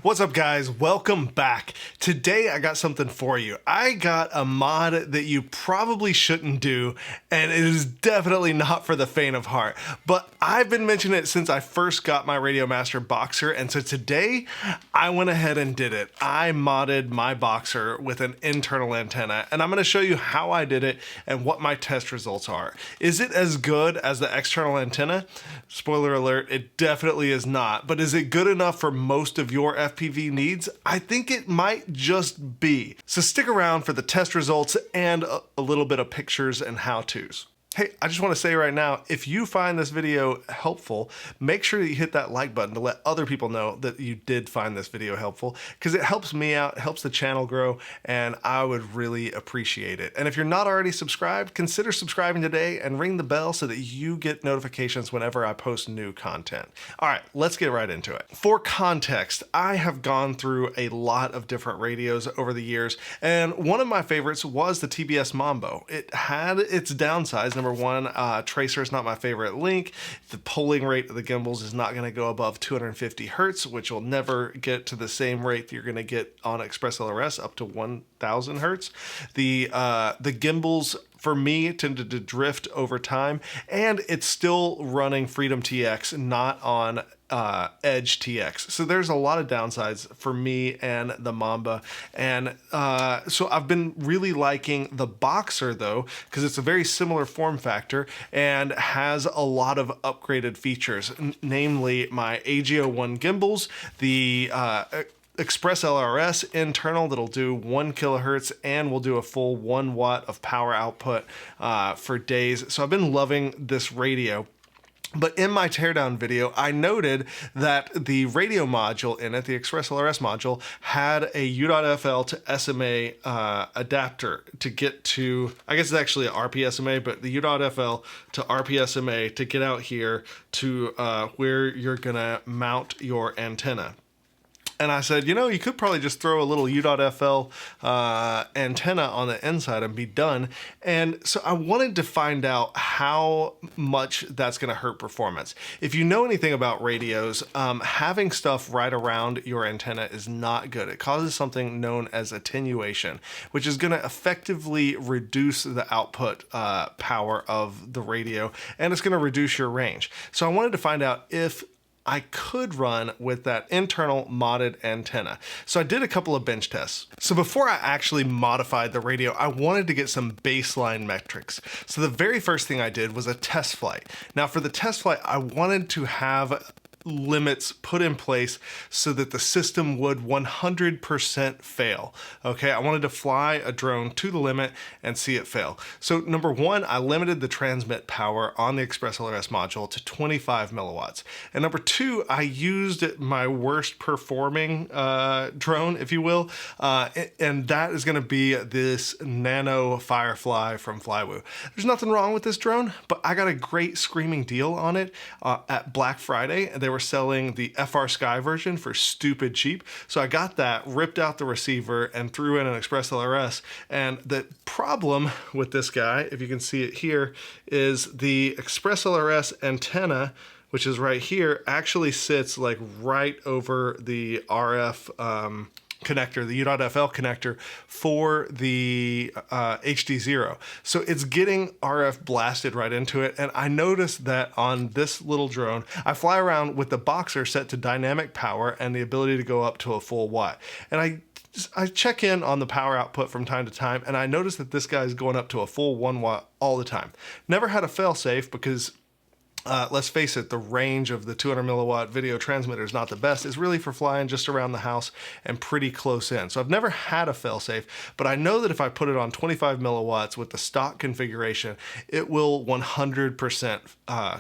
What's up, guys? Welcome back. Today I got something for you. I got a mod that you probably shouldn't do, and it is definitely not for the faint of heart, but I've been mentioning it since I first got my Radiomaster Boxer, and so today I went ahead and did it. I modded my Boxer with an internal antenna, and I'm going to show you how I did it and what my test results are. Is it as good as the external antenna? Spoiler alert, it definitely is not, but is it good enough for most of your FPV needs? I think it might just be. So stick around for the test results and a little bit of pictures and how-tos. Hey, I just want to say right now, if you find this video helpful, make sure that you hit that like button to let other people know that you did find this video helpful, because it helps me out, it helps the channel grow, and I would really appreciate it. And if you're not already subscribed, consider subscribing today and ring the bell so that you get notifications whenever I post new content. All right, let's get right into it. For context, I have gone through a lot of different radios over the years, and one of my favorites was the TBS Mambo. It had its downsides. Number one, tracer is not my favorite link. The polling rate of the gimbals is not going to go above 250 hertz, which will never get to the same rate that you're going to get on Express LRS, up to 1000 hertz. The gimbals for me tended to drift over time, and it's still running Freedom TX, not on Edge TX. So there's a lot of downsides for me and the Mamba. And so I've been really liking the Boxer though, because it's a very similar form factor and has a lot of upgraded features, namely my AGO1 gimbals, the Express LRS internal that'll do 1 kilohertz and will do a full 1 watt of power output for days. So I've been loving this radio. But in my teardown video, I noted that the radio module in it, the Express LRS module, had a U.FL to SMA adapter to get to, I guess it's actually a RPSMA, but the U.FL to RPSMA to get out here to where you're gonna mount your antenna. And I said, you could probably just throw a little U.FL antenna on the inside and be done. And so I wanted to find out how much that's going to hurt performance. If you know anything about radios, having stuff right around your antenna is not good. It causes something known as attenuation, which is going to effectively reduce the output power of the radio, and it's going to reduce your range. So I wanted to find out if I could run with that internal modded antenna. So I did a couple of bench tests. So before I actually modified the radio, I wanted to get some baseline metrics. So the very first thing I did was a test flight. Now for the test flight, I wanted to have limits put in place so that the system would 100% fail. Okay, I wanted to fly a drone to the limit and see it fail. So number one, I limited the transmit power on the Express LRS module to 25 milliwatts. And number two, I used my worst performing drone, if you will, and that is going to be this Nano Firefly from Flywoo. There's nothing wrong with this drone, but I got a great screaming deal on it at Black Friday. They were selling the FR Sky version for stupid cheap. So I got that, ripped out the receiver, and threw in an Express LRS. And the problem with this guy, if you can see it here, is the Express LRS antenna, which is right here, actually sits like right over the RF connector, the U.FL connector for the HD0. So it's getting RF blasted right into it. And I noticed that on this little drone, I fly around with the Boxer set to dynamic power and the ability to go up to a full watt. And I check in on the power output from time to time, and I notice that this guy is going up to a full 1 watt all the time. Never had a fail-safe because let's face it, the range of the 200 milliwatt video transmitter is not the best. It's really for flying just around the house and pretty close in. So I've never had a failsafe, but I know that if I put it on 25 milliwatts with the stock configuration, it will 100%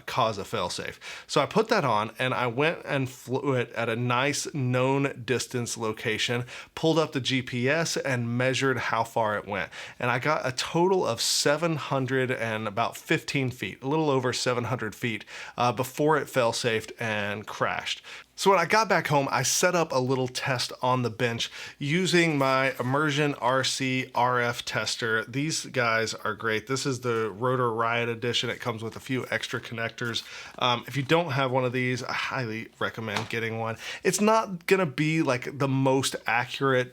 cause a failsafe. So I put that on and I went and flew it at a nice known distance location, pulled up the GPS and measured how far it went. And I got a total of 715 feet, a little over 700 feet before it fail-safed and crashed. So when I got back home, I set up a little test on the bench using my Immersion RC RF tester. These guys are great. This is the Rotor Riot Edition. It comes with a few extra connectors. If you don't have one of these, I highly recommend getting one. It's not gonna be like the most accurate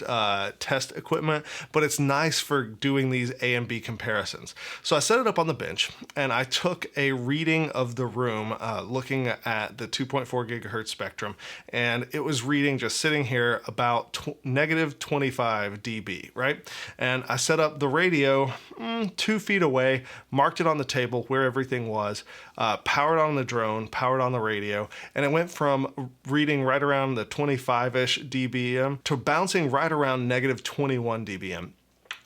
test equipment, but it's nice for doing these A and B comparisons. So I set it up on the bench and I took a reading of the room looking at the 2.4 gigahertz spectrum, and it was reading, just sitting here, about negative 25 dB, right? And I set up the radio 2 feet away, marked it on the table where everything was, powered on the drone, powered on the radio, and it went from reading right around the 25-ish dBm to bouncing right around negative 21 dBm.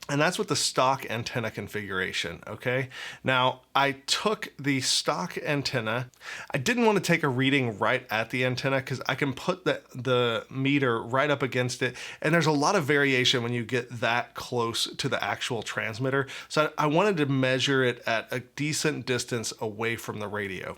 And that's with the stock antenna configuration, okay? Now, I took the stock antenna. I didn't want to take a reading right at the antenna because I can put the meter right up against it, and there's a lot of variation when you get that close to the actual transmitter. So I wanted to measure it at a decent distance away from the radio.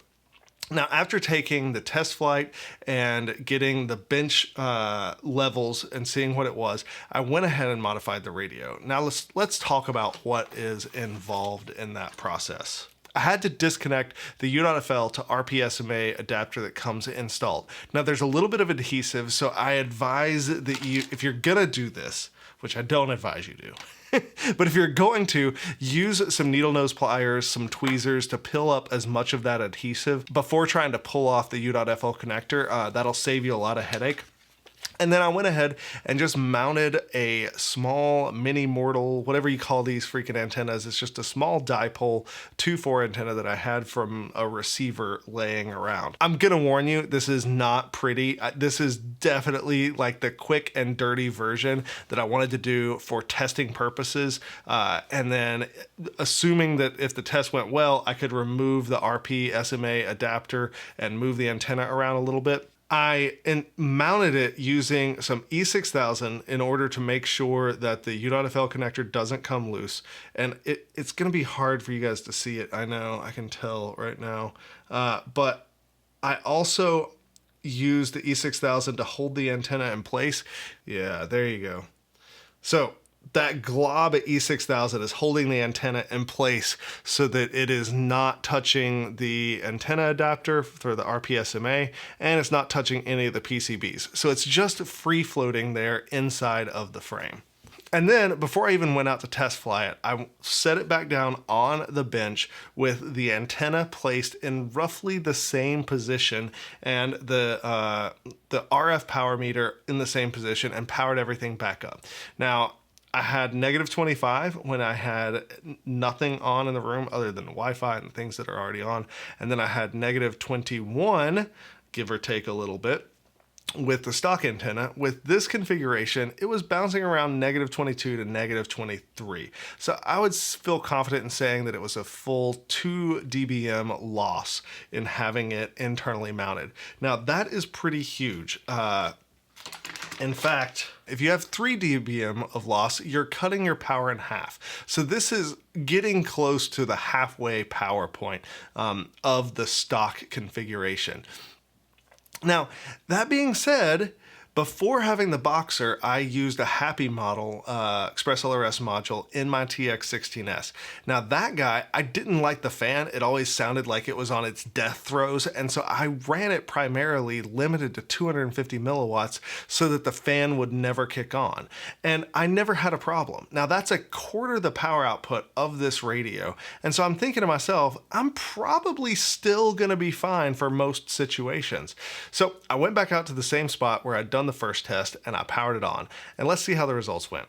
Now, after taking the test flight and getting the bench levels and seeing what it was, I went ahead and modified the radio. Now, let's talk about what is involved in that process. I had to disconnect the U.FL to RPSMA adapter that comes installed. Now, there's a little bit of adhesive, so I advise that you, if you're gonna do this, which I don't advise you do, but if you're going to, use some needle nose pliers, some tweezers to peel up as much of that adhesive before trying to pull off the U.FL connector. That'll save you a lot of headache. And then I went ahead and just mounted a small mini mortal, whatever you call these freaking antennas. It's just a small dipole 2.4 antenna that I had from a receiver laying around. I'm gonna warn you, this is not pretty. This is definitely like the quick and dirty version that I wanted to do for testing purposes. And then assuming that if the test went well, I could remove the RP SMA adapter and move the antenna around a little bit. I mounted it using some E6000 in order to make sure that the U.FL connector doesn't come loose. And it's going to be hard for you guys to see it. I know, I can tell right now. But I also used the E6000 to hold the antenna in place. Yeah, there you go. So that glob at E6000 is holding the antenna in place so that it is not touching the antenna adapter for the RPSMA, and it's not touching any of the PCBs. So it's just free floating there inside of the frame. And then before I even went out to test fly it, I set it back down on the bench with the antenna placed in roughly the same position and the RF power meter in the same position, and powered everything back up. Now, I had negative 25 when I had nothing on in the room other than Wi-Fi and things that are already on. And then I had negative 21, give or take a little bit, with the stock antenna. With this configuration, it was bouncing around negative 22 to negative 23. So I would feel confident in saying that it was a full 2 dBm loss in having it internally mounted. Now, that is pretty huge. In fact, if you have 3 dBm of loss, you're cutting your power in half. So this is getting close to the halfway power point of the stock configuration. Now, that being said, before having the Boxer, I used a Happy model Express LRS module in my TX16S. Now that guy, I didn't like the fan. It always sounded like it was on its death throes, and so I ran it primarily limited to 250 milliwatts so that the fan would never kick on. And I never had a problem. Now that's a quarter the power output of this radio, and so I'm thinking to myself, I'm probably still gonna be fine for most situations. So I went back out to the same spot where I'd done the first test, and I powered it on, and let's see how the results went.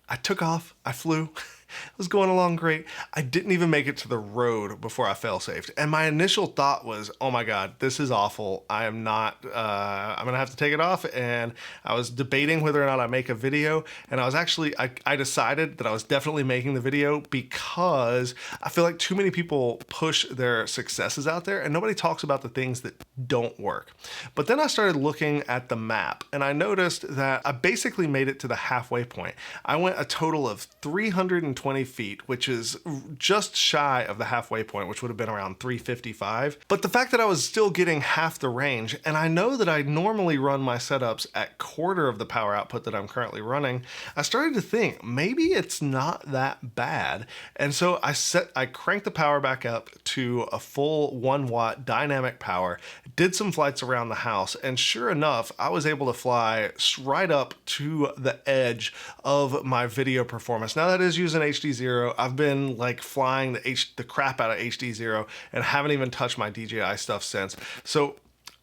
I took off, I flew, it was going along great. I didn't even make it to the road before I fail-safed. And my initial thought was, oh my God, this is awful. I am not, I'm gonna have to take it off. And I was debating whether or not I make a video. And I was actually, I decided that I was definitely making the video because I feel like too many people push their successes out there and nobody talks about the things that don't work. But then I started looking at the map and I noticed that I basically made it to the halfway point. I went a total of 310 420 feet, which is just shy of the halfway point, which would have been around 355. But the fact that I was still getting half the range, and I know that I normally run my setups at quarter of the power output that I'm currently running, I started to think maybe it's not that bad. And so I cranked the power back up to a full 1 watt dynamic power, did some flights around the house, and sure enough, I was able to fly right up to the edge of my video performance. Now that is using HD0. I've been like flying the crap out of HD0 and haven't even touched my DJI stuff since. So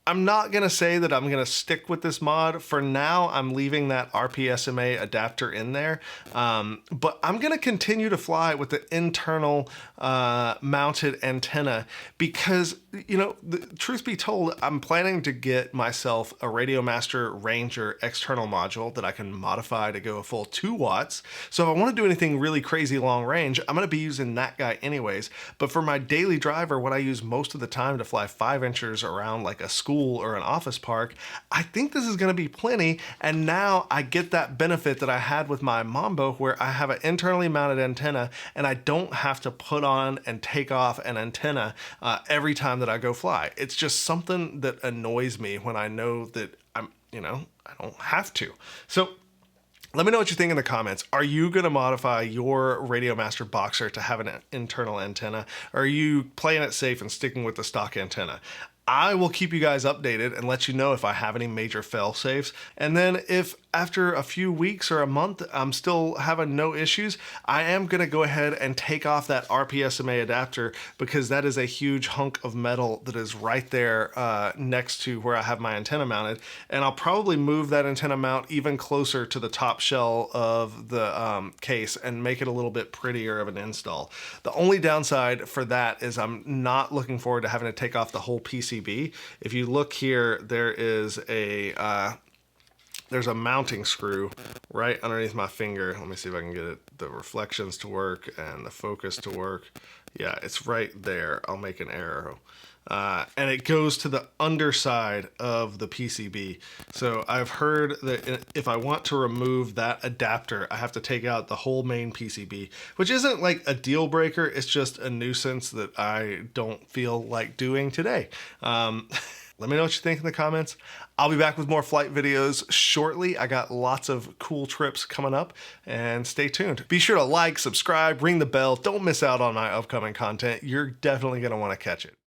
I'm not going to say that I'm going to stick with this mod. For now, I'm leaving that RPSMA adapter in there, but I'm going to continue to fly with the internal mounted antenna because, you know, the truth be told, I'm planning to get myself a Radiomaster Ranger external module that I can modify to go a full 2 watts. So if I want to do anything really crazy long range, I'm going to be using that guy anyways. But for my daily driver, what I use most of the time to fly 5 inchers around like a school or an office park, I think this is going to be plenty. And now I get that benefit that I had with my Mambo, where I have an internally mounted antenna and I don't have to put on and take off an antenna every time that I go fly. It's just something that annoys me when I know that I don't have to. So let me know what you think in the comments. Are you going to modify your Radiomaster Boxer to have an internal antenna? Or are you playing it safe and sticking with the stock antenna? I will keep you guys updated and let you know if I have any major fail-safes. And then if after a few weeks or a month I'm still having no issues, I am going to go ahead and take off that RPSMA adapter, because that is a huge hunk of metal that is right there next to where I have my antenna mounted. And I'll probably move that antenna mount even closer to the top shell of the case and make it a little bit prettier of an install. The only downside for that is I'm not looking forward to having to take off the whole PCB. If you look here, there is there's a mounting screw right underneath my finger. Let me see if I can get the reflections to work and the focus to work. Yeah, it's right there. I'll make an arrow. And it goes to the underside of the PCB. So I've heard that if I want to remove that adapter, I have to take out the whole main PCB, which isn't like a deal breaker. It's just a nuisance that I don't feel like doing today. Let me know what you think in the comments. I'll be back with more flight videos shortly. I got lots of cool trips coming up, and stay tuned. Be sure to like, subscribe, ring the bell. Don't miss out on my upcoming content. You're definitely going to want to catch it.